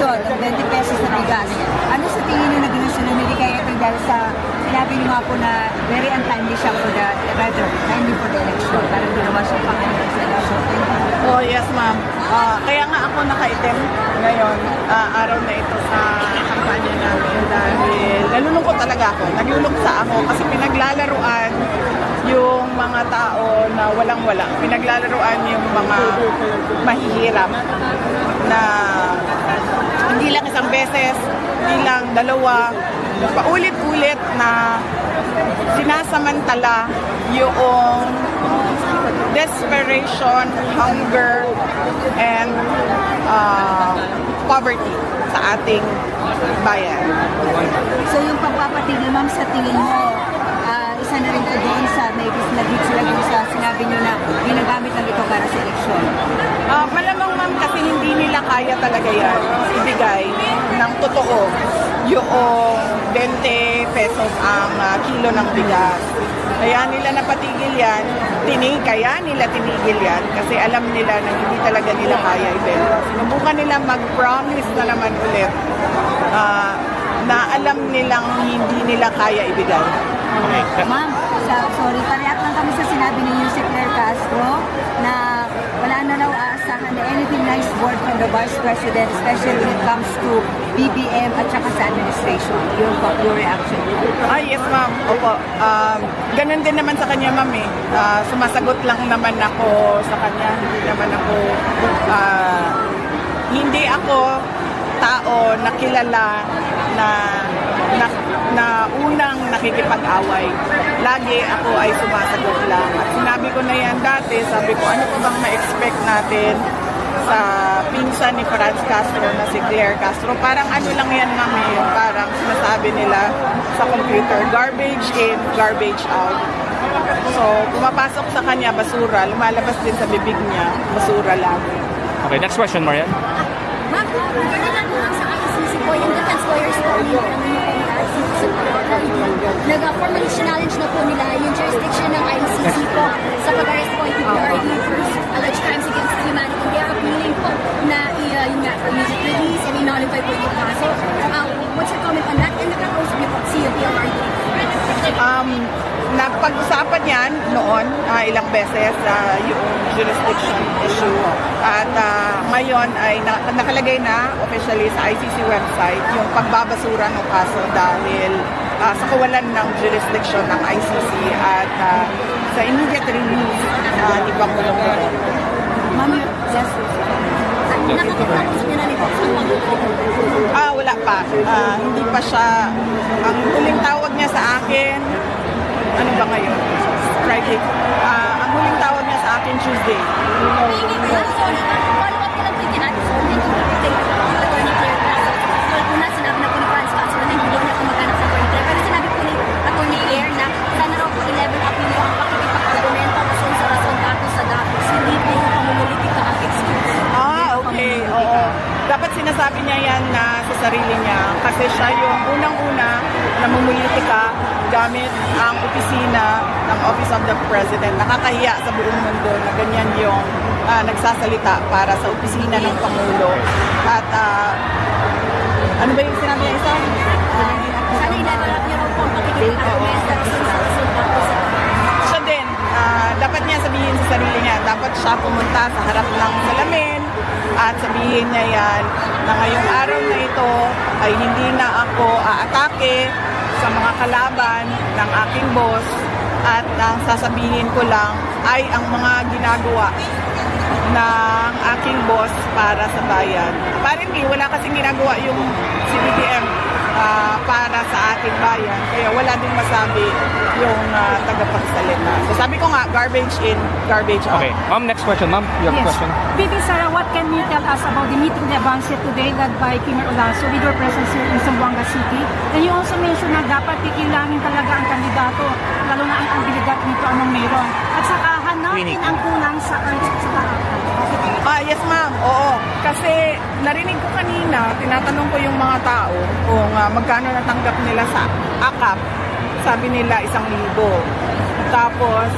eleksyon, 20 pesos na bigas. Ano sa tingin niyo naging sunod? Hindi kaya ito dahil sa sinabi niyo nga po na very untimely siya for the, rather, timely for the election. Parang ginawa siya pangalan sa election. Oh, yes, ma'am. Kaya nga ako nakaitim ngayon, araw na ito sa kampanya namin dahil nalulungkot talaga ako. Naglulungsa ako kasi pinaglalaruan yung mga tao na walang-wala. Pinaglalaruan yung mga mahihirap na hindi lang isang beses, hindi lang dalawa, paulit-ulit na sinasamantala yung desperation, hunger, and poverty sa ating bayan. So yung pagpapatigil, ma'am, sa tingin mo, isa na rin po doon sa naging sila doon sa sinabi nyo na ginagamit lang ito para sa eleksyon? Malamang, ma'am, kasi hindi nila kaya talaga yan ibigay ng totoo yung 20 pesos ang kilo ng bigas. Kaya nila napatigil yan, kaya nila tinigil yan kasi alam nila na hindi talaga nila kaya ibenta. Sinubukan nila mag-promise na naman ulit na alam nilang hindi nila kaya ibigay. Ma'am, sorry, parehat lang kami sa sinabi ni Yusek Claire Castro na wala na raw aasahan na anything nice word from the Vice President, especially when it comes to BBM at saka sa administration. Your reaction? Yes, ma'am. Opo. Ganun din naman sa kanya, ma'am eh. Sumasagot lang naman ako sa kanya. Hindi ako tao na kilala na unang nakikipag-away. Lagi ako ay sumasagot lang. At sinabi ko na yan dati, sabi ko, ano pa bang ma-expect natin sa pinsan ni Franz Castro na si Claire Castro? Parang ano lang yan, mami, parang sinasabi nila sa computer, garbage in, garbage out. So, pumapasok sa kanya, basura. Lumalabas din sa bibig niya, basura lang. Okay, next question, Marian. Ma'am, ganyan lang sa ICC po, yung defense lawyers po, nag-formally challenge na po nila yung jurisdiction ng ICC po sa pag-arrest po yung PRD for alleged crimes against humanity. They are appealing po na yung nga for immediate release and i-nullify po yung kaso. What's your comment on that? And nagkakausap niyo po si PRD? Napag-usapan yan noon ilang beses yung jurisdiction issue at ngayon ay nakalagay na officially sa ICC website yung pagbabasura ng kaso dahil sa kawalan ng jurisdiction ng ICC at sa immediate release ni Pangulong Duterte. Ma'am, yes. Nakakapagpapos niyo na nito sa wala pa. Hindi pa siya. Ang huling tawag niya sa akin, ano ba ngayon? Friday. Ang huling tawag niya sa akin, Tuesday. Dapat sinasabi niya yan na sa sarili niya kasi siya yung unang-una na mumulitika gamit ang opisina ng Office of the President. Nakakahiya sa buong mundo na ganyan yung nagsasalita para sa opisina ng Pangulo. At ano ba yung sinabi niya isa? Sana inagalap niya rin po ang pakikipag-argumento siya din. Dapat niya sabihin sa sarili niya. Dapat siya pumunta sa harap ng salamin at sabihin niya yan na ngayong araw na ito ay hindi na ako aatake sa mga kalaban ng aking boss at ang sasabihin ko lang ay ang mga ginagawa ng aking boss para sa bayan. Apparently, wala kasing ginagawa yung CBBM para sa ating bayan. Kaya wala din masabi yung tagapagsalita. So sabi ko nga, garbage in, garbage out. Okay. Next question, ma'am. You have a question? VP Sara, what can you tell us about the meeting de Avance today led by Premier Olaso with your presence here in Zamboanga City? And you also mentioned na dapat kikilangin talaga ang kandidato, lalo na ang kandidat nito anong meron. At saka hanapin ang kulang sa earth sa lahat. Yes, ma'am. Oo. Kasi narinig ko kanina, tinatanong ko yung mga tao kung magkano natanggap nila sa AKAP sabi nila 1,000. Tapos,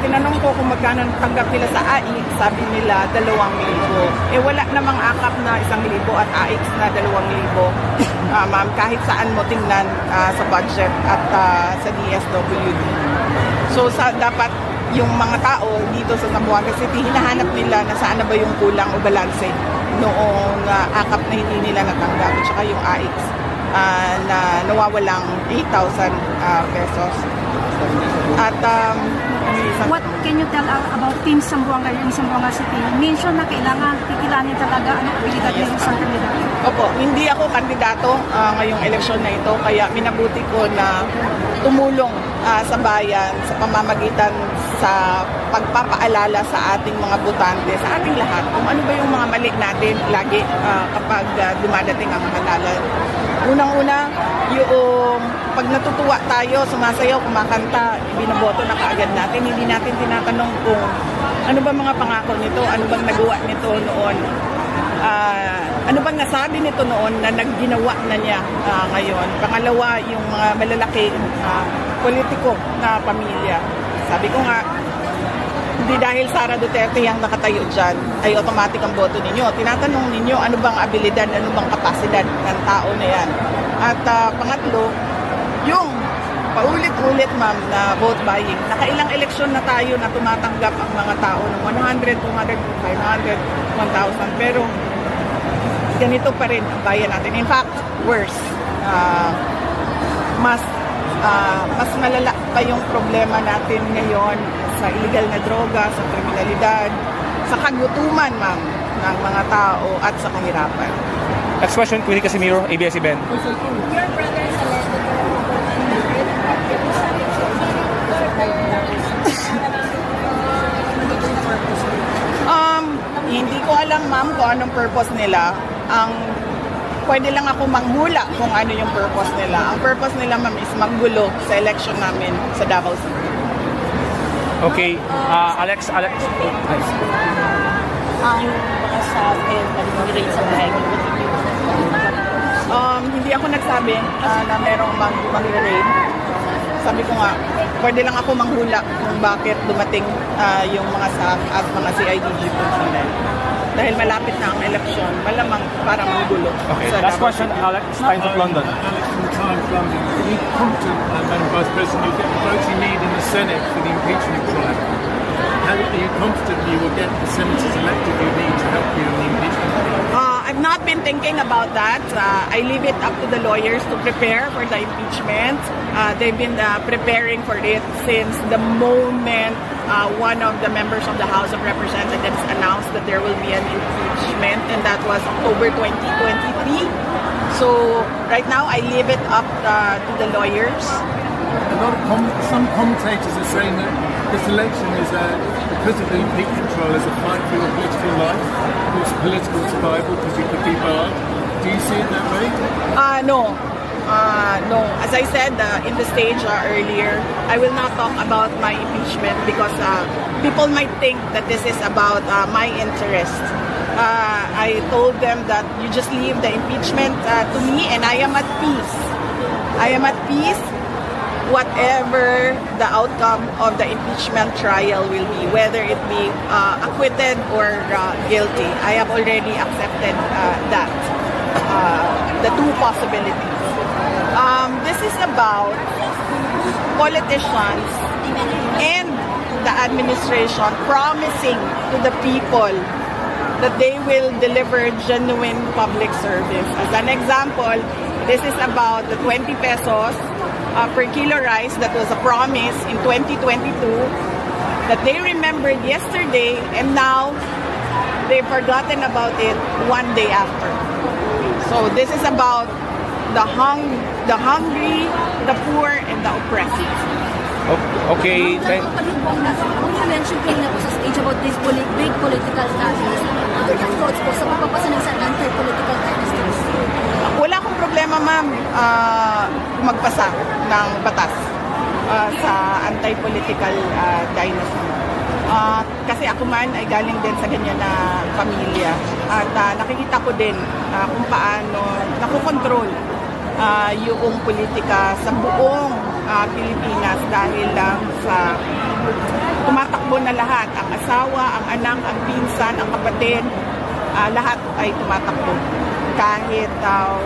tinanong ko kung magkano tanggap nila sa AIX, sabi nila 2,000. Wala namang akap na 1,000 at AIX na 2,000. Ma'am, kahit saan mo tingnan sa budget at sa DSWD. So, dapat yung mga tao dito sa Zamboanga City, hinahanap nila na saan na ba yung kulang o balanse noong akap na hindi nila natanggap, at saka yung AIX na nawawalang 8,000 pesos. At what can you tell about Team Zamboanga in Zamboanga City? Mention na kailangan kikilanin talaga ang abilidad ng isang kandidato. Opo, hindi ako kandidato ngayong eleksyon na ito, kaya minabuti ko na tumulong sa bayan sa pamamagitan sa pagpapaalala sa ating mga botante, sa ating lahat, kung ano ba yung mga mali natin lagi kapag dumadating ang halalan. Unang-una, yung pag natutuwa tayo, sumasayaw, kumakanta, binaboto na kaagad natin. Hindi natin tinatanong kung ano ba mga pangako nito, ano bang nagawa nito noon, ano bang nasabi nito noon na nagginawa na niya ngayon. Pangalawa, yung mga malalaking politiko na pamilya. Sabi ko nga, hindi dahil Sara Duterte ang nakatayo dyan, ay automatic ang boto ninyo. Tinatanong ninyo ano bang abilidad, ano bang kapasidad ng tao na yan. At pangatlo, yung paulit-ulit ma'am na vote buying. Nakailang eleksyon na tayo na tumatanggap ang mga tao ng 100, 200, 500, 1,000. Pero ganito pa rin ang bayan natin. In fact, worse. Mas malala pa yung problema natin ngayon sa illegal na droga, sa kriminalidad, sa kagutuman, ma'am, ng mga tao at sa kahirapan. Next question, Queenie Casimiro, ABS-CBN. Your brother is elected. Hindi ko alam, ma'am, kung anong purpose nila. Pwede lang ako manghula kung ano yung purpose nila. Ang purpose nila, ma'am, is maggulo sa election namin sa Davao City. Okay, Alex. Ang mga sabi mag-rate sa bahay mo? Hindi ako nagsabi na merong mag-raid. Sabi ko nga, pwede lang ako manghula kung bakit dumating yung mga SAF at mga CIDG personnel. Dahil malapit na ang eleksyon, malamang para manggulo. Okay, last question, Alex. Times of London. Alex from Times London. Are you confident, Madam Vice President, you'll get the votes you need in the Senate for the impeachment trial? Are you confident you will get the senators elected you need to help you in the impeachment trial? I've not been thinking about that. I leave it up to the lawyers to prepare for the impeachment. They've been preparing for it since the moment one of the members of the House of Representatives announced that there will be an impeachment, and that was October 2023. So right now, I leave it up to the lawyers. Some commentators are saying that this election is because of the impeachment trial is a fight for your political life, your political survival, because you could be barred. Do you see it that way? No. No. As I said in the stage earlier, I will not talk about my impeachment because people might think that this is about my interest. I told them that you just leave the impeachment to me, and I am at peace. I am at peace whatever the outcome of the impeachment trial will be, whether it be acquitted or guilty. I have already accepted that, the two possibilities. This is about politicians and the administration promising to the people that they will deliver genuine public service. As an example, this is about the 20 pesos per kilo rice that was a promise in 2022 that they remembered yesterday, and now they've forgotten about it one day after. So this is about the hungry, the poor, and the oppressed. Okay, When you mentioned kanina po sa stage about this big political catalyst, ano yung thoughts po sa pagpapasa ng anti-political dynasties? Wala akong problema, ma'am, magpasa ng batas sa anti-political dynasty. Kasi ako man ay galing din sa ganyan na pamilya. At nakikita ko din kung paano nakokontrol yung politika sa buong Pilipinas dahil lang sa tumatakbo na lahat. Ang asawa, ang anak, ang pinsan, ang kapatid, lahat ay tumatakbo. Kahit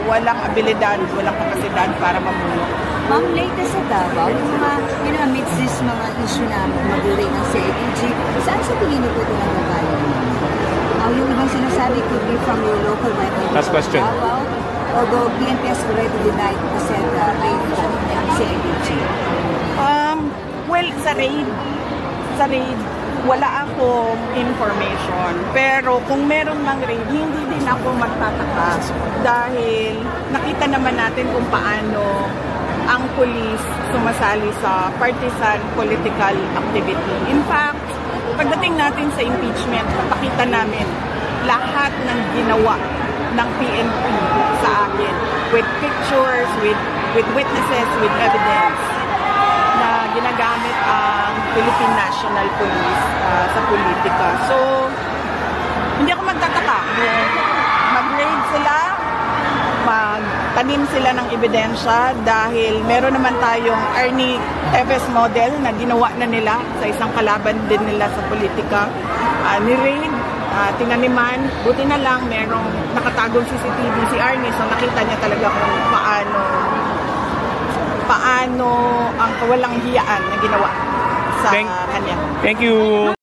walang abilidad, walang kapasidad para mamuno. Ma'am, latest sa Davao, yung mga, amidst this mga issue na maguri ng CIDG, saan sa tingin niyo po ito ng babae? Yung ibang sinasabi could be from your local microphone. Last question. Davao, although PNP has already denied the said raid from CIDG. Well, sa raid, wala akong information. Pero kung meron mang raid, hindi din ako magtataka. Dahil nakita naman natin kung paano ang pulis sumasali sa partisan political activity. In fact, pagdating natin sa impeachment, napakita namin lahat ng ginawa ng PNP sa akin with pictures, with witnesses, with evidence na ginagamit ang Philippine National Police sa politika. So, hindi ako magtataka. Mag-raid sila, magtanim sila ng ebidensya dahil meron naman tayong Arnie Teves model na ginawa na nila sa isang kalaban din nila sa politika. Ni-raid, tinaniman, buti na lang merong nakatagong CCTV si Arnie, so nakita niya talaga kung paano ang kawalang hiyaan na ginawa sa kanya. Thank you.